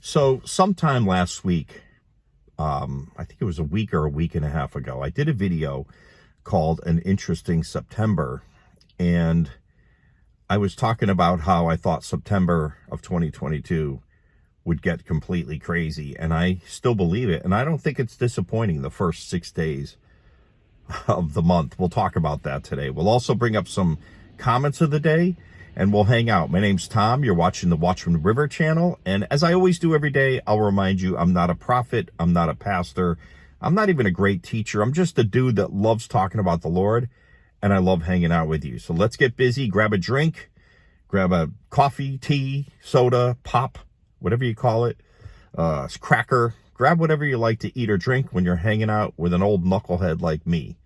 So sometime last week, I think it was a week or a week and a half ago, I did a video called An Interesting September. And I was talking about how I thought September of 2022 would get completely crazy. And I still believe it. And I don't think it's disappointing the first 6 days of the month. We'll talk about that today. We'll also bring up some comments of the day and we'll hang out. My name's Tom. You're watching the Watchman River channel. And as I always do every day, I'll remind you, I'm not a prophet. I'm not a pastor. I'm not even a great teacher. I'm just a dude that loves talking about the Lord, and I love hanging out with you. So let's get busy. Grab a drink, grab a coffee, tea, soda, pop, whatever you call it, cracker. Grab whatever you like to eat or drink when you're hanging out with an old knucklehead like me,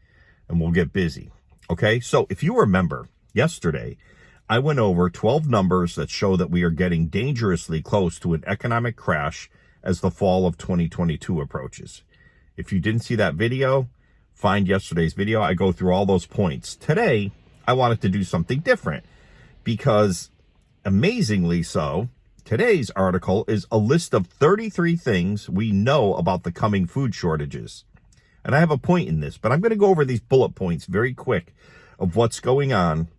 and we'll get busy. Okay, so if you remember, yesterday, I went over 12 numbers that show that we are getting dangerously close to an economic crash as the fall of 2022 approaches. If you didn't see that video, find yesterday's video. I go through all those points. Today, I wanted to do something different because, amazingly so, today's article is a list of 33 things we know about the coming food shortages. And I have a point in this, but I'm going to go over these bullet points very quick of what's going on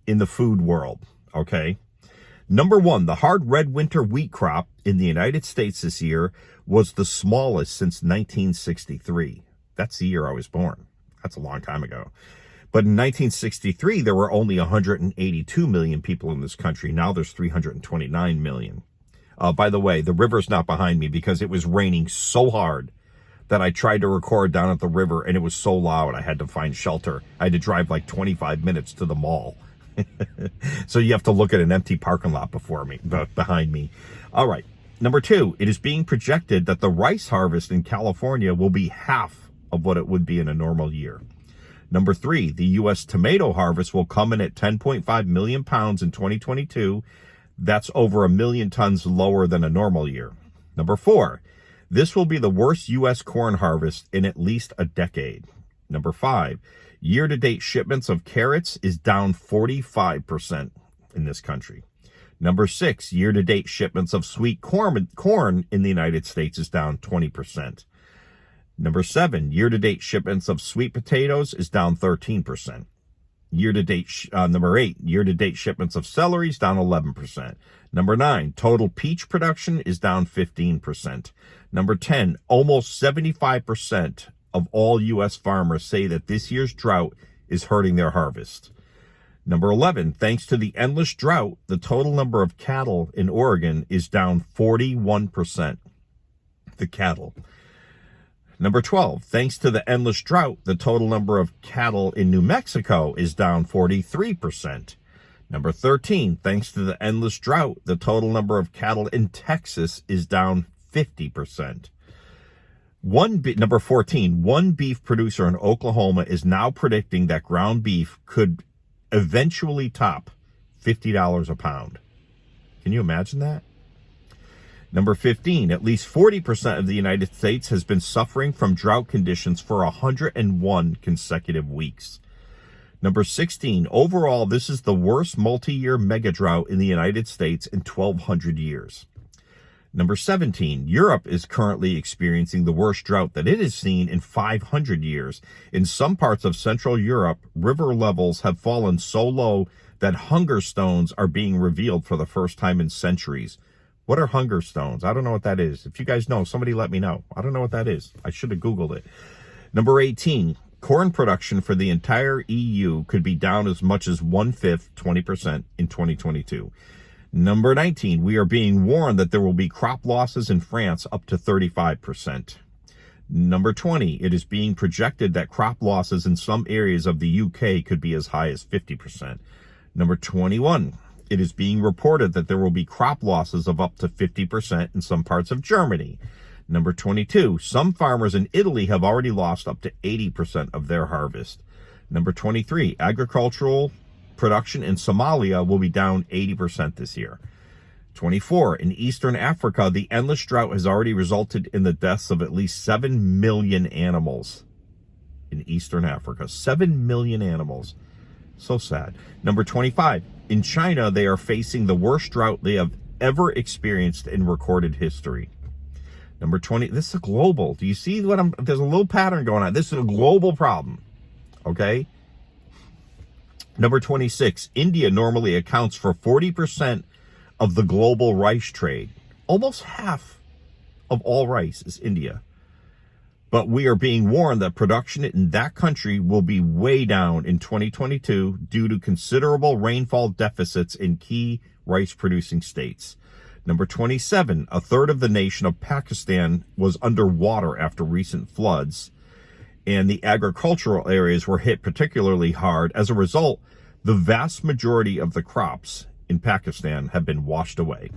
in the food world, okay? Number one, the hard red winter wheat crop in the United States this year was the smallest since 1963. That's the year I was born. That's a long time ago. But in 1963, there were only 182 million people in this country. Now there's 329 million. By the way, the river's not behind me because it was raining so hard that I tried to record down at the river and it was so loud I had to find shelter. I had to drive like 25 minutes to the mall. So you have to look at an empty parking lot behind me. All right. Number two, it is being projected that the rice harvest in California will be half of what it would be in a normal year. Number three, the U.S. tomato harvest will come in at 10.5 million pounds in 2022. That's over 1 million tons lower than a normal year. Number four, this will be the worst U.S. corn harvest in at least a decade. Number five, year-to-date shipments of carrots is down 45% in this country. Number six, year-to-date shipments of sweet corn in the United States is down 20%. Number seven, year-to-date shipments of sweet potatoes is down 13%. Number eight, year-to-date shipments of celery is down 11%. Number nine, total peach production is down 15%. Number 10, almost 75% of all U.S. farmers say that this year's drought is hurting their harvest. Number 11, thanks to the endless drought, the total number of cattle in Oregon is down 41%. The cattle. Number 12, thanks to the endless drought, the total number of cattle in New Mexico is down 43%. Number 13, thanks to the endless drought, the total number of cattle in Texas is down 50%. Number 14, one beef producer in Oklahoma is now predicting that ground beef could eventually top $50 a pound. Can you imagine that? Number 15, at least 40% of the United States has been suffering from drought conditions for 101 consecutive weeks. Number 16, overall, this is the worst multi-year mega drought in the United States in 1,200 years. Number 17, Europe is currently experiencing the worst drought that it has seen in 500 years. In some parts of Central Europe, river levels have fallen so low that hunger stones are being revealed for the first time in centuries. What are hunger stones? I don't know what that is. If you guys know, somebody let me know. I don't know what that is. I should have Googled it. Number 18, corn production for the entire EU could be down as much as 1/5, 20% in 2022. Number 19, we are being warned that there will be crop losses in France up to 35%. Number 20, it is being projected that crop losses in some areas of the UK could be as high as 50%. Number 21, it is being reported that there will be crop losses of up to 50% in some parts of Germany. Number 22, some farmers in Italy have already lost up to 80% of their harvest. Number 23, agricultural production in Somalia will be down 80% this year. 24, in Eastern Africa, the endless drought has already resulted in the deaths of at least 7 million animals. In Eastern Africa, 7 million animals. So sad. Number 25, in China, they are facing the worst drought they have ever experienced in recorded history. Number 20, this is a global. Do you see there's a little pattern going on. This is a global problem, okay? Number 26, India normally accounts for 40% of the global rice trade. Almost half of all rice is India. But we are being warned that production in that country will be way down in 2022 due to considerable rainfall deficits in key rice-producing states. Number 27, a third of the nation of Pakistan was underwater after recent floods, and the agricultural areas were hit particularly hard. As a result, the vast majority of the crops in Pakistan have been washed away.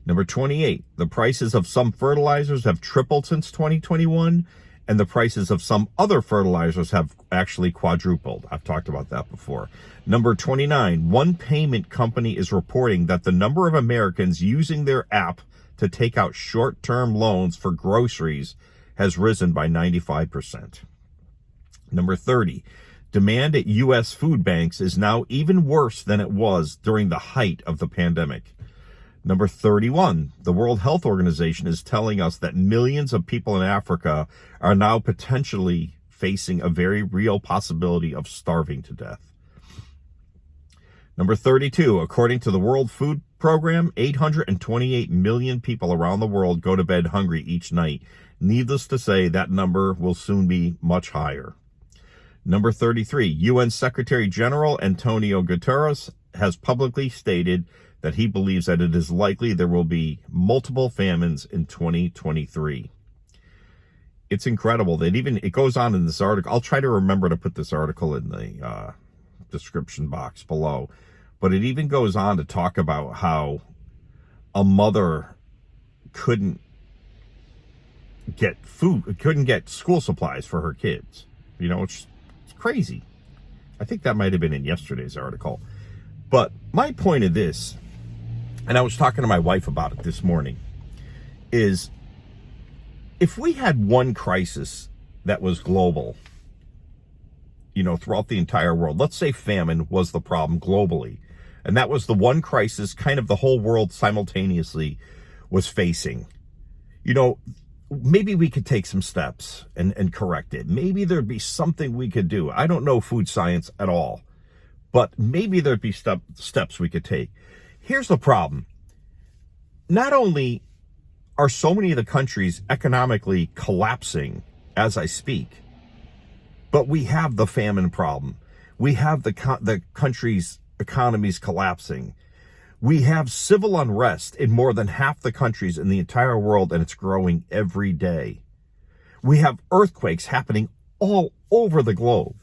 Number 28, the prices of some fertilizers have tripled since 2021, and the prices of some other fertilizers have actually quadrupled. I've talked about that before. Number 29, one payment company is reporting that the number of Americans using their app to take out short-term loans for groceries has risen by 95%. Number 30, demand at U.S. food banks is now even worse than it was during the height of the pandemic. Number 31, the World Health Organization is telling us that millions of people in Africa are now potentially facing a very real possibility of starving to death. Number 32, according to the World Food Program, 828 million people around the world go to bed hungry each night. Needless to say, that number will soon be much higher. Number 33, UN Secretary General Antonio Guterres has publicly stated that he believes that it is likely there will be multiple famines in 2023. It's incredible that it goes on in this article. I'll try to remember to put this article in the description box below. But it even goes on to talk about how a mother couldn't get food, couldn't get school supplies for her kids. You know, it's crazy. I think that might have been in yesterday's article. But my point of this, and I was talking to my wife about it this morning, is if we had one crisis that was global, you know, throughout the entire world, let's say famine was the problem globally, and that was the one crisis kind of the whole world simultaneously was facing, you know, maybe we could take some steps and correct it. Maybe there'd be something we could do. I don't know food science at all, but maybe there'd be steps we could take. Here's the problem. Not only are so many of the countries economically collapsing as I speak, but we have the famine problem. We have the country's economies collapsing. We have civil unrest in more than half the countries in the entire world, and it's growing every day. We have earthquakes happening all over the globe,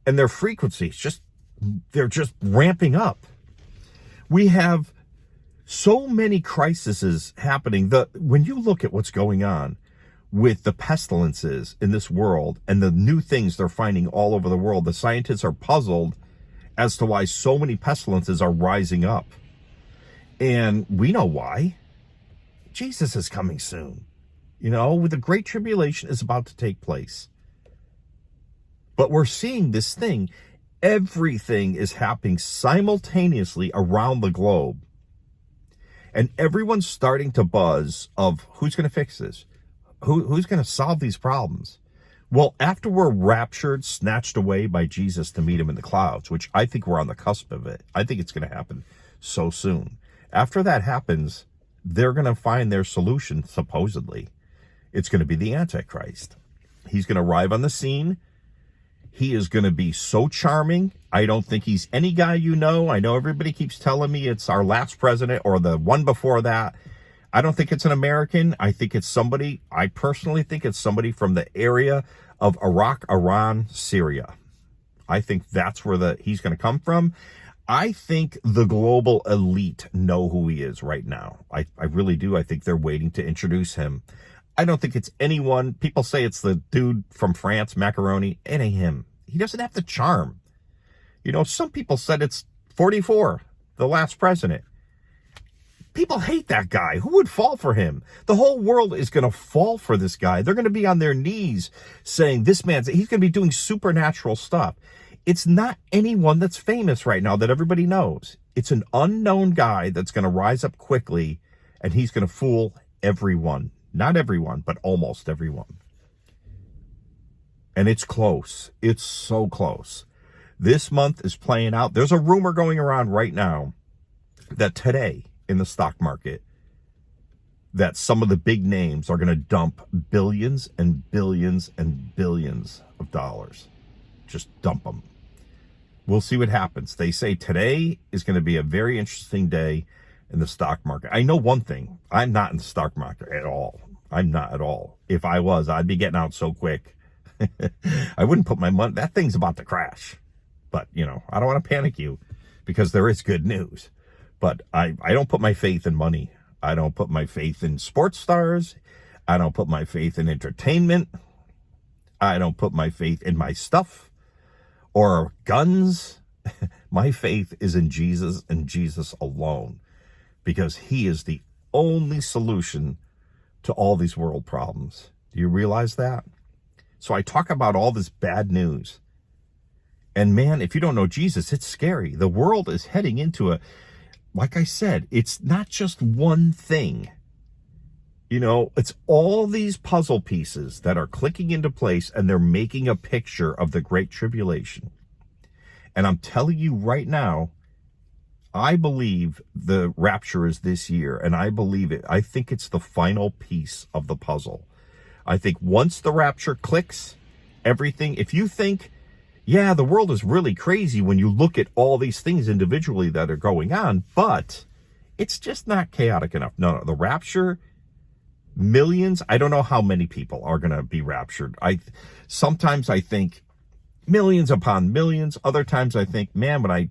and their frequencies they're just ramping up. We have so many crises happening. When you look at what's going on with the pestilences in this world and the new things they're finding all over the world, the scientists are puzzled as to why so many pestilences are rising up. And we know why. Jesus is coming soon. You know, the Great Tribulation is about to take place. But we're seeing this thing. Everything is happening simultaneously around the globe. And everyone's starting to buzz of who's going to fix this? Who's going to solve these problems? Well, after we're raptured, snatched away by Jesus to meet him in the clouds, which I think we're on the cusp of it. I think it's going to happen so soon. After that happens, they're going to find their solution, supposedly. It's going to be the Antichrist. He's going to arrive on the scene. He is going to be so charming. I don't think he's any guy you know. I know everybody keeps telling me it's our last president or the one before that. I don't think it's an American. I think it's somebody, I personally think it's somebody from the area of Iraq, Iran, Syria. I think that's where he's going to come from. I think the global elite know who he is right now. I really do. I think they're waiting to introduce him. I don't think it's anyone. People say it's the dude from France, Macaroni. It ain't him. He doesn't have the charm. You know, some people said it's 44, the last president. People hate that guy. Who would fall for him? The whole world is going to fall for this guy. They're going to be on their knees saying he's going to be doing supernatural stuff. It's not anyone that's famous right now that everybody knows. It's an unknown guy that's going to rise up quickly, and he's going to fool everyone. Not everyone, but almost everyone. And it's close. It's so close. This month is playing out. There's a rumor going around right now that today in the stock market, that some of the big names are going to dump billions and billions and billions of dollars. Just dump them. We'll see what happens. They say today is going to be a very interesting day in the stock market. I know one thing. I'm not in the stock market at all. I'm not at all. If I was, I'd be getting out so quick. I wouldn't put my money. That thing's about to crash. But, I don't want to panic you because there is good news. But I don't put my faith in money. I don't put my faith in sports stars. I don't put my faith in entertainment. I don't put my faith in my stuff or guns. My faith is in Jesus and Jesus alone, because he is the only solution to all these world problems. Do you realize that? So I talk about all this bad news. And man, if you don't know Jesus, it's scary. The world is heading into like I said, it's not just one thing. It's all these puzzle pieces that are clicking into place, and they're making a picture of the Great Tribulation. And I'm telling you right now, I believe the rapture is this year, and I believe it. I think it's the final piece of the puzzle. I think once the rapture clicks, everything, if you think, yeah, the world is really crazy when you look at all these things individually that are going on, but it's just not chaotic enough. No, the rapture, millions, I don't know how many people are going to be raptured. Sometimes I think millions upon millions. Other times I think, man, when I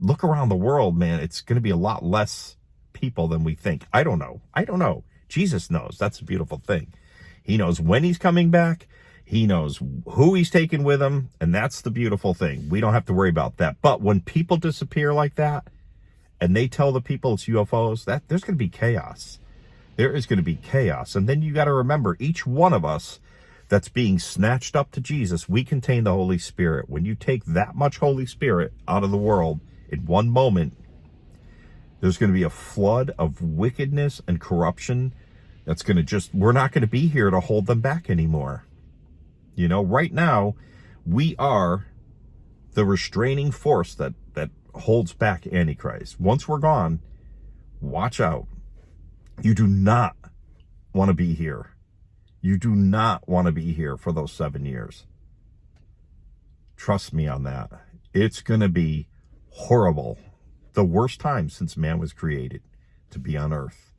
look around the world, man, it's going to be a lot less people than we think. I don't know. Jesus knows. That's a beautiful thing. He knows when he's coming back. He knows who he's taking with him, and that's the beautiful thing. We don't have to worry about that. But when people disappear like that, and they tell the people it's UFOs, there's going to be chaos. There is going to be chaos. And then you got to remember, each one of us that's being snatched up to Jesus, we contain the Holy Spirit. When you take that much Holy Spirit out of the world in one moment, there's going to be a flood of wickedness and corruption that's going to we're not going to be here to hold them back anymore. Right now, we are the restraining force that holds back Antichrist. Once we're gone, watch out. You do not want to be here. You do not want to be here for those 7 years. Trust me on that. It's going to be horrible. The worst time since man was created to be on earth.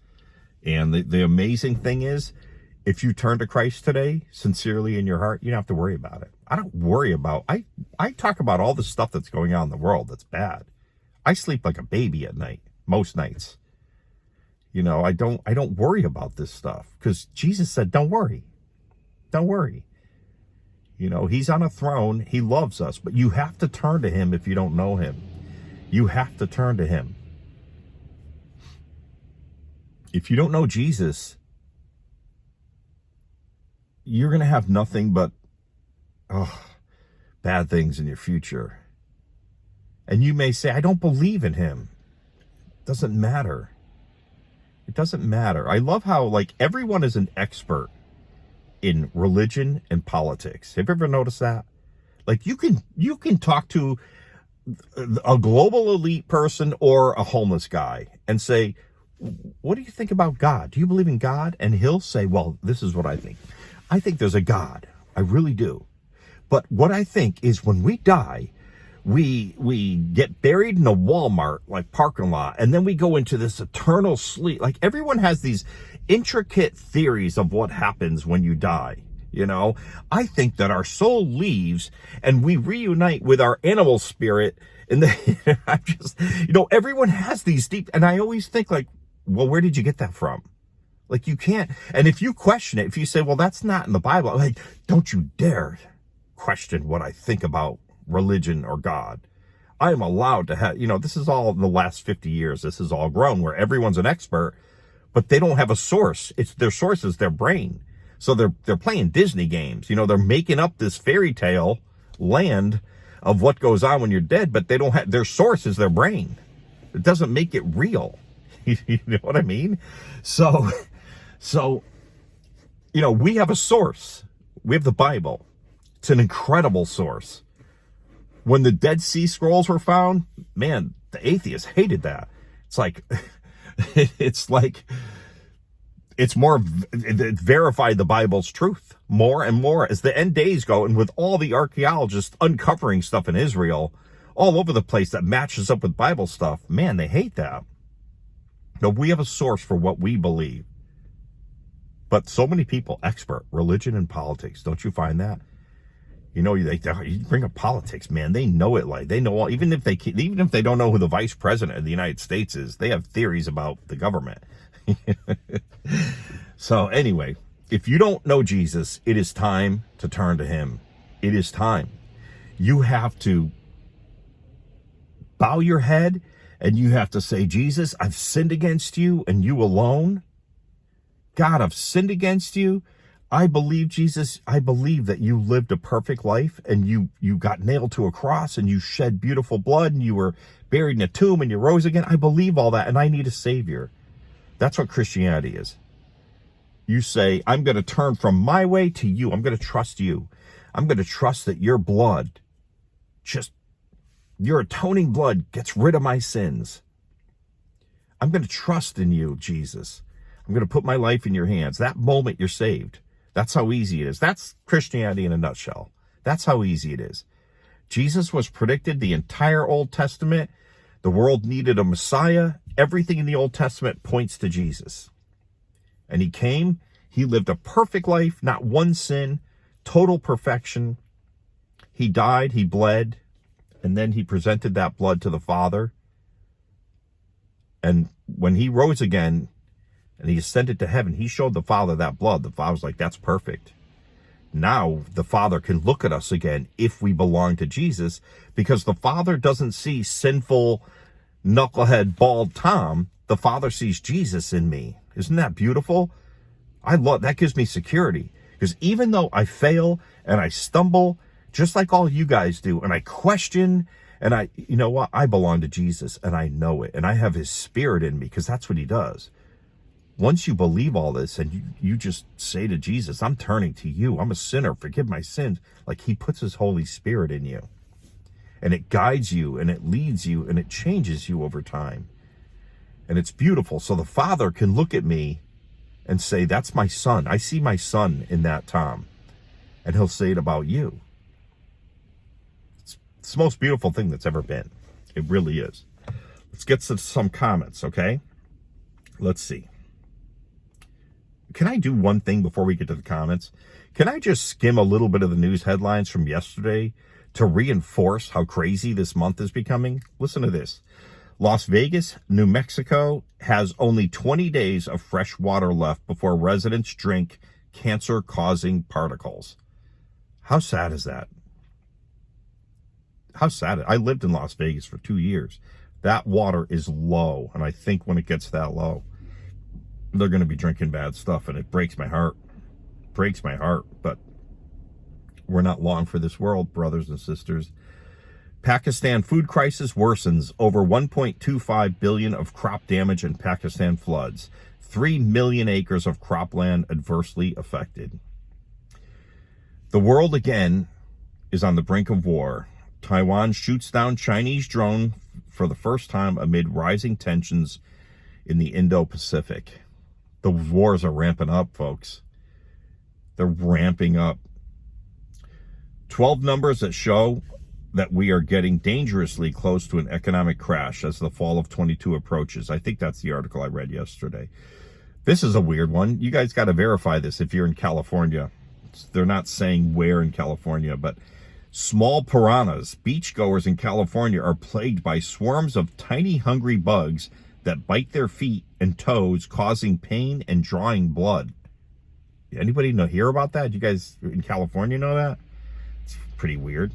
And the amazing thing is, if you turn to Christ today, sincerely in your heart, you don't have to worry about it. I don't worry about, I talk about all the stuff that's going on in the world that's bad. I sleep like a baby at night, most nights. I don't worry about this stuff because Jesus said, don't worry. Don't worry. He's on a throne. He loves us, but you have to turn to him if you don't know him. You have to turn to him. If you don't know Jesus, you're going to have nothing but bad things in your future. And you may say, I don't believe in him. Doesn't matter. It doesn't matter. I love how everyone is an expert in religion and politics. Have you ever noticed that? You can talk to a global elite person or a homeless guy and say, what do you think about God? Do you believe in God? And he'll say, well, this is what I think. I think there's a God. I really do. But what I think is when we die, we get buried in a Walmart parking lot, and then we go into this eternal sleep. Everyone has these intricate theories of what happens when you die. I think that our soul leaves and we reunite with our animal spirit, and I'm just, everyone has these deep, and I always think well, where did you get that from? You can't, and if you question it, if you say, well, that's not in the Bible, don't you dare question what I think about religion or God. I am allowed to have, this is all in the last 50 years. This is all grown where everyone's an expert, but they don't have a source. Their source is their brain. So they're playing Disney games. They're making up this fairy tale land of what goes on when you're dead, but they don't have, their source is their brain. It doesn't make it real. You know what I mean? So, we have a source. We have the Bible. It's an incredible source. When the Dead Sea Scrolls were found, man, the atheists hated that. It's like, it's more, it verified the Bible's truth more and more as the end days go. And with all the archaeologists uncovering stuff in Israel all over the place that matches up with Bible stuff, man, they hate that. No, we have a source for what we believe. But so many people, expert, religion and politics, don't you find that? You bring up politics, man. They know it. Like they know all, even if they don't know who the vice president of the United States is, they have theories about the government. So anyway, if you don't know Jesus, it is time to turn to him. It is time. You have to bow your head and you have to say, Jesus, I've sinned against you and you alone. God, I've sinned against you. I believe, Jesus, I believe that you lived a perfect life and you got nailed to a cross and you shed beautiful blood and you were buried in a tomb and you rose again. I believe all that and I need a savior. That's what Christianity is. You say, I'm going to turn from my way to you. I'm going to trust you. I'm going to trust that your blood, your atoning blood gets rid of my sins. I'm going to trust in you, Jesus. I'm going to put my life in your hands. That moment you're saved. That's how easy it is. That's Christianity in a nutshell. That's how easy it is. Jesus was predicted the entire Old Testament. The world needed a Messiah. Everything in the Old Testament points to Jesus. And he came. He lived a perfect life, not one sin, total perfection. He died, he bled, and then he presented that blood to the Father. And when he rose again, and he ascended to heaven, he showed the Father that blood. The Father was like, that's perfect. Now the Father can look at us again if we belong to Jesus, because the Father doesn't see sinful, knucklehead, bald Tom. The Father sees Jesus in me. Isn't that beautiful? I love that. Gives me security, because even though I fail and I stumble, just like all you guys do, and I question, and you know what? I belong to Jesus and I know it, and I have his Spirit in me, because that's what he does. Once you believe all this and you just say to Jesus, I'm turning to you. I'm a sinner. Forgive my sins. Like he puts his Holy Spirit in you, and it guides you and it leads you and it changes you over time. And it's beautiful. So the Father can look at me and say, that's my son. I see my son in that Tom. And he'll say it about you. It's the most beautiful thing that's ever been. It really is. Let's get to some comments, okay? Let's see. Can I do one thing before we get to the comments? Can I just skim a little bit of the news headlines from yesterday to reinforce how crazy this month is becoming? Listen to this. Las Vegas, New Mexico has only 20 days of fresh water left before residents drink cancer-causing particles. How sad is that? How sad. I lived in Las Vegas for 2 years. That water is low, and I think when it gets that low, they're going to be drinking bad stuff, and it breaks my heart. Breaks my heart, but we're not long for this world, brothers and sisters. Pakistan food crisis worsens. Over 1.25 billion of crop damage in Pakistan floods. 3 million acres of cropland adversely affected. The world again is on the brink of war. Taiwan shoots down Chinese drone for the first time amid rising tensions in the Indo-Pacific. The wars are ramping up, folks. They're ramping up. 12 numbers that show that we are getting dangerously close to an economic crash as the fall of 22 approaches. I think that's the article I read yesterday. This is a weird one. You guys got to verify this if you're in California. They're not saying where in California, but small piranhas, beachgoers in California, are plagued by swarms of tiny hungry bugs that bite their feet and toes, causing pain and drawing blood. Anybody hear about that? You guys in California know that? It's pretty weird.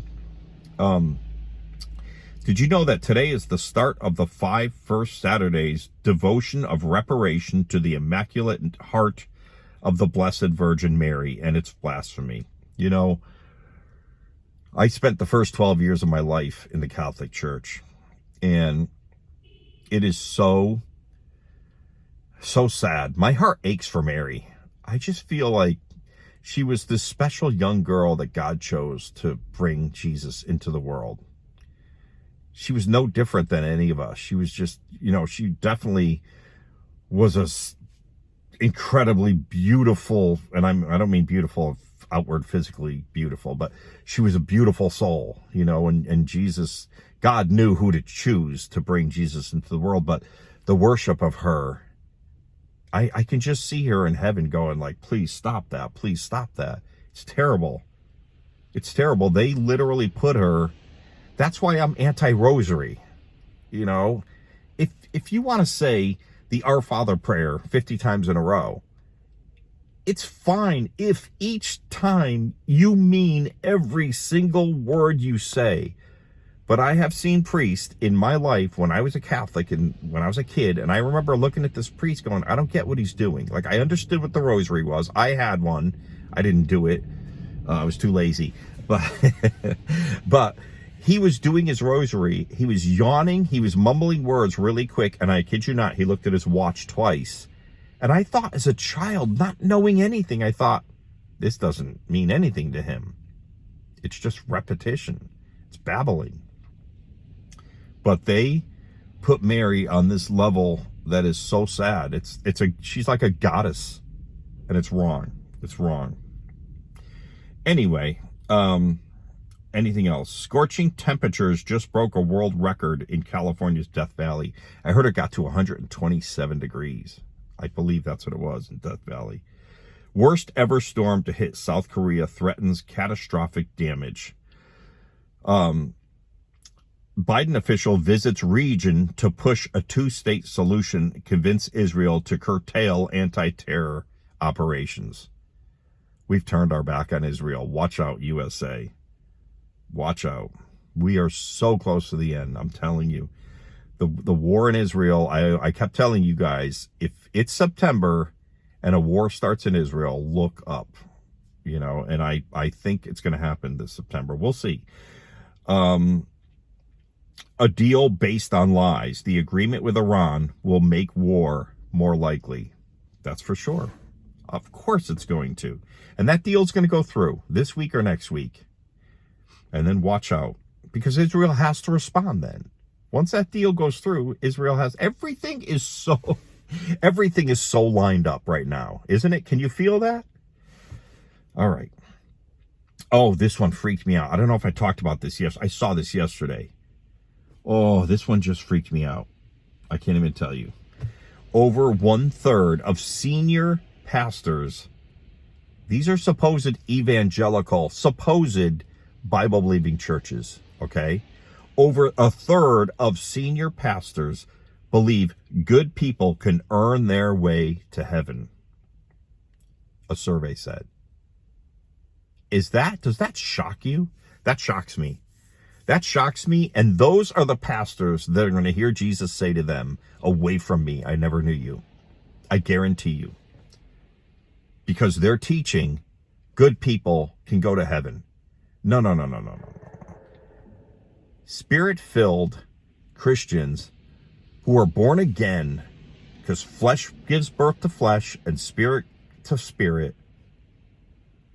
Did you know that today is the start of the 5 First Saturdays devotion of reparation to the Immaculate Heart of the Blessed Virgin Mary and its blasphemy? You know, I spent the first 12 years of my life in the Catholic Church, and It is so sad. My heart aches for Mary. I just feel like she was this special young girl that God chose to bring Jesus into the world. She was no different than any of us. She was just, she definitely was a incredibly beautiful, and I don't mean beautiful outward physically beautiful, but she was a beautiful soul, and Jesus, God knew who to choose to bring Jesus into the world. But the worship of her, I can just see her in heaven going like, please stop that. Please stop that. It's terrible. It's terrible. They literally put her. That's why I'm anti-rosary. If you want to say the Our Father prayer 50 times in a row, it's fine if each time you mean every single word you say. But I have seen priests in my life when I was a Catholic and when I was a kid, and I remember looking at this priest going, I don't get what he's doing. Like, I understood what the rosary was. I had one. I didn't do it. I was too lazy. But he was doing his rosary. He was yawning. He was mumbling words really quick. And I kid you not, he looked at his watch twice. And I thought, as a child, not knowing anything, I thought, this doesn't mean anything to him. It's just repetition. It's babbling. But they put Mary on this level that is so sad. She's like a goddess, and it's wrong. It's wrong. Anyway, anything else? Scorching temperatures just broke a world record in California's Death Valley. I heard it got to 127 degrees. I believe that's what it was in Death Valley. Worst ever storm to hit South Korea threatens catastrophic damage. Biden official visits region to push a two-state solution, convince Israel to curtail anti-terror operations. We've turned our back on Israel. Watch out, USA. Watch out. We are so close to the end, I'm telling you. The war in Israel, I kept telling you guys, if it's September and a war starts in Israel, look up. And I think it's going to happen this September. We'll see. A deal based on lies. The agreement with Iran will make war more likely. That's for sure. Of course it's going to. And that deal's going to go through this week or next week. And then watch out, because Israel has to respond then. Once that deal goes through, Israel has, everything is so lined up right now, isn't it? Can you feel that? All right. Oh, this one freaked me out. I don't know if I talked about this yesterday. I saw this yesterday. Oh, this one just freaked me out. I can't even tell you. Over 1/3 of senior pastors, these are supposed evangelical, supposed Bible-believing churches, okay? Over 1/3 of senior pastors believe good people can earn their way to heaven, a survey said. Does that shock you? That shocks me. That shocks me, and those are the pastors that are going to hear Jesus say to them, away from me, I never knew you. I guarantee you. Because they're teaching good people can go to heaven. No. Spirit-filled Christians who are born again, because flesh gives birth to flesh and spirit to spirit,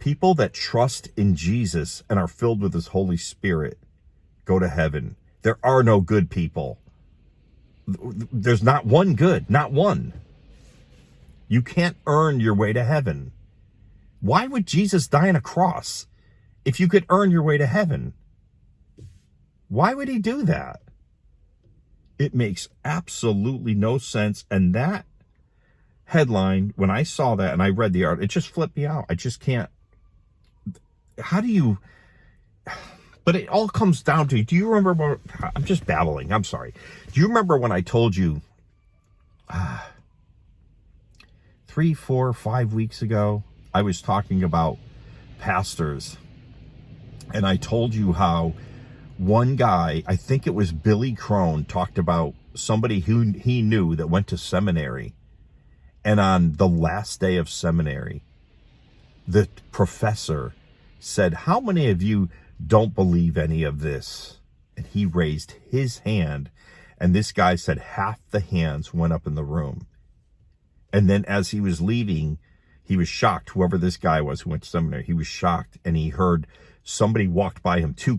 people that trust in Jesus and are filled with his Holy Spirit go to heaven. There are no good people. There's not one good, not one. You can't earn your way to heaven. Why would Jesus die on a cross if you could earn your way to heaven? Why would he do that? It makes absolutely no sense. And that headline, when I saw that and I read the article, it just flipped me out. I just can't. How do you... But it all comes down to, do you remember, I'm just babbling, I'm sorry. Do you remember when I told you 3, 4, 5 weeks ago, I was talking about pastors, and I told you how one guy, I think it was Billy Crone, talked about somebody who he knew that went to seminary, and on the last day of seminary, the professor said, how many of you don't believe any of this? And he raised his hand And this guy said half the hands went up in the room. And then as he was leaving, he was shocked. Whoever this guy was who went to seminary, he was shocked. And he heard somebody walked by him. Two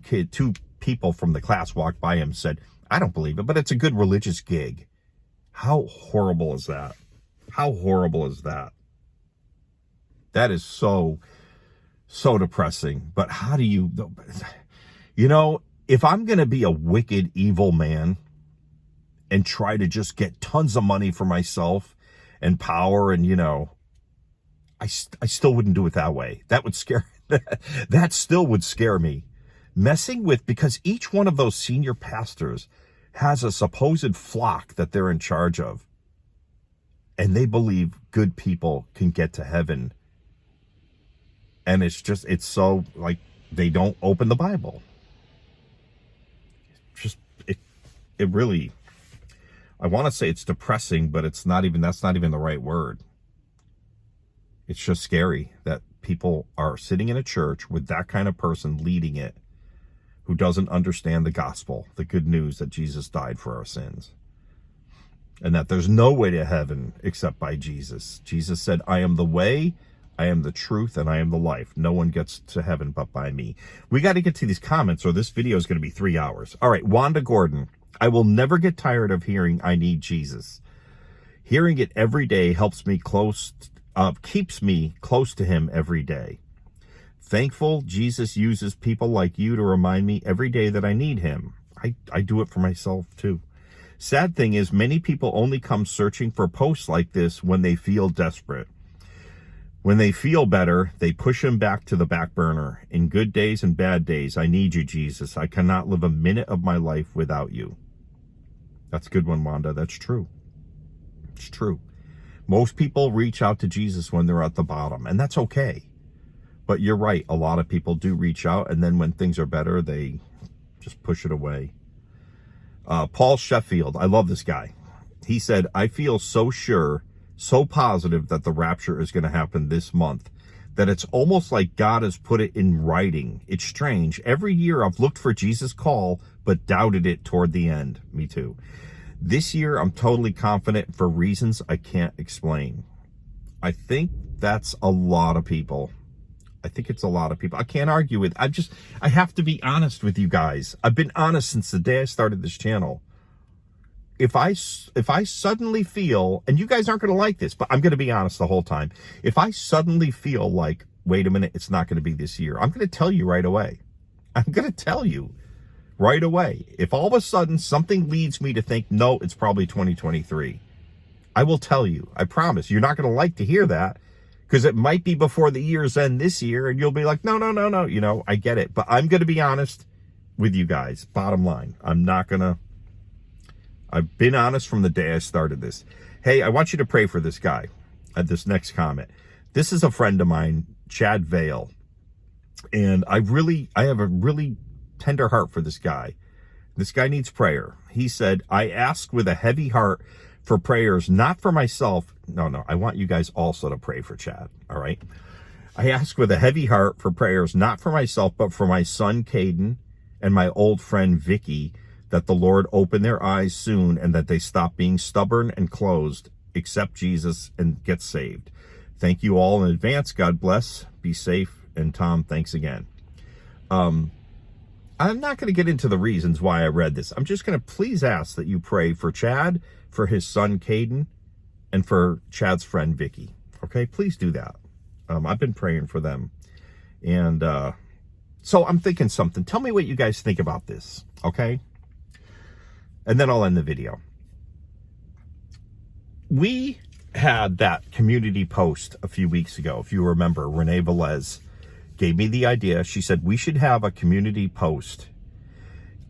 people from the class walked by him, said, I don't believe it, but it's a good religious gig. How horrible is that? How horrible is that? That is so depressing. But how do you know, if I'm going to be a wicked, evil man and try to just get tons of money for myself and power and, I still wouldn't do it that way. That would scare, that still would scare me. Messing with, because each one of those senior pastors has a supposed flock that they're in charge of. And they believe good people can get to heaven. And it's so like they don't open the Bible. It really, I want to say it's depressing, but that's not even the right word. It's just scary that people are sitting in a church with that kind of person leading it, who doesn't understand the gospel, the good news that Jesus died for our sins, and that there's no way to heaven except by Jesus. Jesus said, I am the way, I am the truth, and I am the life. No one gets to heaven but by me. We got to get to these comments or this video is going to be 3 hours. All right, Wanda Gordon. I will never get tired of hearing I need Jesus. Hearing it every day helps me keeps me close to him every day. Thankful Jesus uses people like you to remind me every day that I need him. I do it for myself too. Sad thing is, many people only come searching for posts like this when they feel desperate. When they feel better, they push him back to the back burner. In good days and bad days, I need you, Jesus. I cannot live a minute of my life without you. That's a good one, Wanda. That's true. It's true. Most people reach out to Jesus when they're at the bottom, and that's okay. But you're right. A lot of people do reach out, and then when things are better, they just push it away. Paul Sheffield. I love this guy. He said, I feel so sure, so positive that the rapture is going to happen this month, that it's almost like God has put it in writing. It's strange. Every year I've looked for Jesus' call, but doubted it toward the end. Me too. This year I'm totally confident for reasons I can't explain. I think that's a lot of people. I think it's a lot of people. I can't argue with. I have to be honest with you guys. I've been honest since the day I started this channel. If I suddenly feel, and you guys aren't going to like this, but I'm going to be honest the whole time. If I suddenly feel like, wait a minute, it's not going to be this year, I'm going to tell you right away. I'm going to tell you right away. If all of a sudden something leads me to think, no, it's probably 2023, I will tell you. I promise. You're not going to like to hear that, because it might be before the year's end this year, and you'll be like, no. I get it. But I'm going to be honest with you guys. Bottom line, I've been honest from the day I started this. Hey, I want you to pray for this guy at this next comment. This is a friend of mine, Chad Vale. And I have a really tender heart for this guy. This guy needs prayer. He said, I ask with a heavy heart for prayers, not for myself. No, I want you guys also to pray for Chad. All right. I ask with a heavy heart for prayers, not for myself, but for my son, Caden, and my old friend, Vicky, that the Lord open their eyes soon and that they stop being stubborn and closed, accept Jesus, and get saved. Thank you all in advance. God bless. Be safe. And Tom, thanks again. I'm not going to get into the reasons why I read this. I'm just going to please ask that you pray for Chad, for his son, Caden, and for Chad's friend, Vicky. Okay, please do that. I've been praying for them. And so I'm thinking something. Tell me what you guys think about this, okay? And then I'll end the video. We had that community post a few weeks ago. If you remember, Renee Velez gave me the idea. She said we should have a community post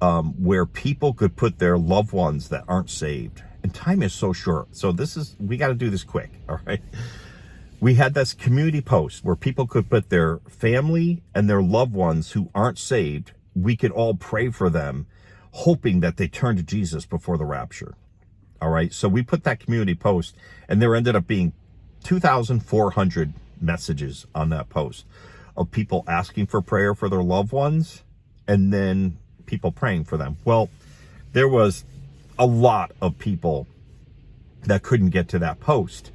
where people could put their loved ones that aren't saved. And time is so short. So we got to do this quick, all right? We had this community post where people could put their family and their loved ones who aren't saved. We could all pray for them, hoping that they turn to Jesus before the rapture. All right. So we put that community post, and there ended up being 2,400 messages on that post of people asking for prayer for their loved ones and then people praying for them. Well, there was a lot of people that couldn't get to that post.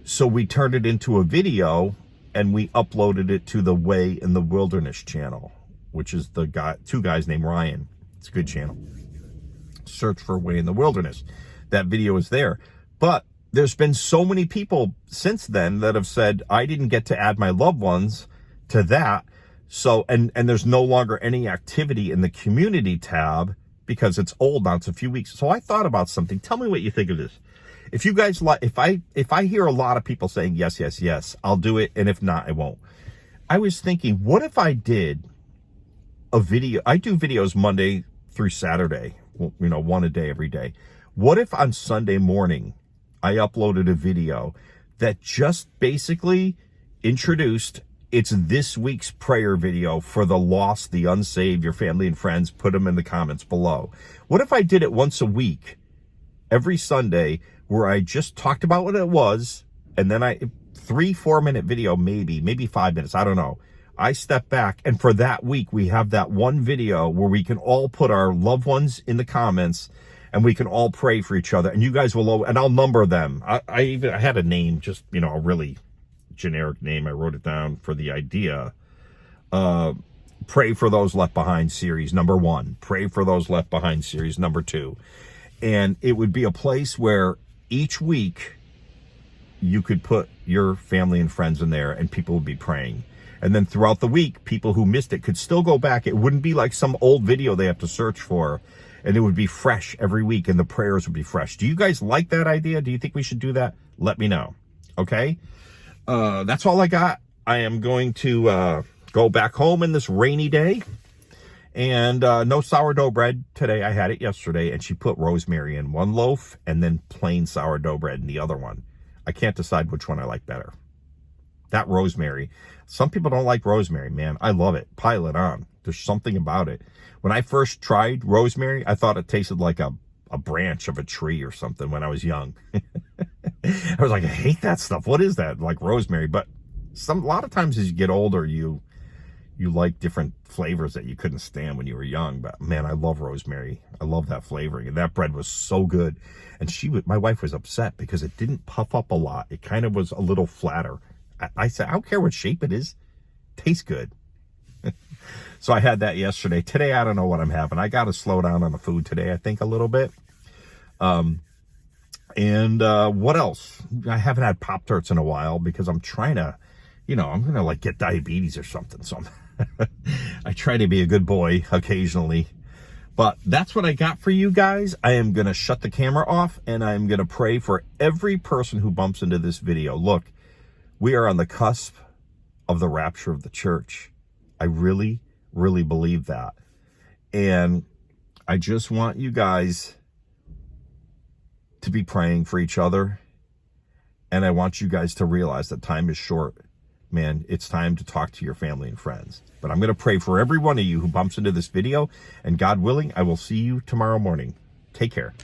So we turned it into a video and we uploaded it to the Way in the Wilderness channel, which is two guys named Ryan. It's a good channel. Search for Way in the Wilderness. That video is there. But there's been so many people since then that have said, I didn't get to add my loved ones to that. So, and there's no longer any activity in the community tab because it's old now. It's a few weeks. So I thought about something. Tell me what you think of this. If you guys like, if I hear a lot of people saying yes, yes, yes, I'll do it. And if not, I won't. I was thinking, what if I did a video? I do videos Monday through Saturday, one a day every day. What if on Sunday morning, I uploaded a video that just basically introduced, it's this week's prayer video for the lost, the unsaved, your family and friends. Put them in the comments below. What if I did it once a week, every Sunday, where I just talked about what it was, and then 3-4 minute video, maybe 5 minutes, I don't know. I step back, and for that week, we have that one video where we can all put our loved ones in the comments, and we can all pray for each other. And you guys will, and I'll number them. I had a name, just, a really generic name. I wrote it down for the idea. Pray for Those Left Behind series number 1. Pray for Those Left Behind series number 2. And it would be a place where each week you could put your family and friends in there and people would be praying. And then throughout the week, people who missed it could still go back. It wouldn't be like some old video they have to search for. And it would be fresh every week, and the prayers would be fresh. Do you guys like that idea? Do you think we should do that? Let me know. Okay? That's all I got. I am going to go back home in this rainy day. And no sourdough bread today. I had it yesterday, and she put rosemary in one loaf and then plain sourdough bread in the other one. I can't decide which one I like better. That rosemary. Some people don't like rosemary, man. I love it. Pile it on. There's something about it. When I first tried rosemary, I thought it tasted like a branch of a tree or something when I was young. I was like, I hate that stuff. What is that? Like rosemary. But a lot of times as you get older, you like different flavors that you couldn't stand when you were young. But man, I love rosemary. I love that flavoring. And that bread was so good. And my wife was upset because it didn't puff up a lot. It kind of was a little flatter. I said, I don't care what shape it is. Tastes good. So I had that yesterday. Today, I don't know what I'm having. I got to slow down on the food today, I think, a little bit. What else? I haven't had Pop-Tarts in a while because I'm trying to, I'm going to like get diabetes or something. So I try to be a good boy occasionally. But that's what I got for you guys. I am going to shut the camera off, and I'm going to pray for every person who bumps into this video. Look, we are on the cusp of the rapture of the church. I really, really believe that. And I just want you guys to be praying for each other. And I want you guys to realize that time is short. Man, it's time to talk to your family and friends. But I'm going to pray for every one of you who bumps into this video. And God willing, I will see you tomorrow morning. Take care.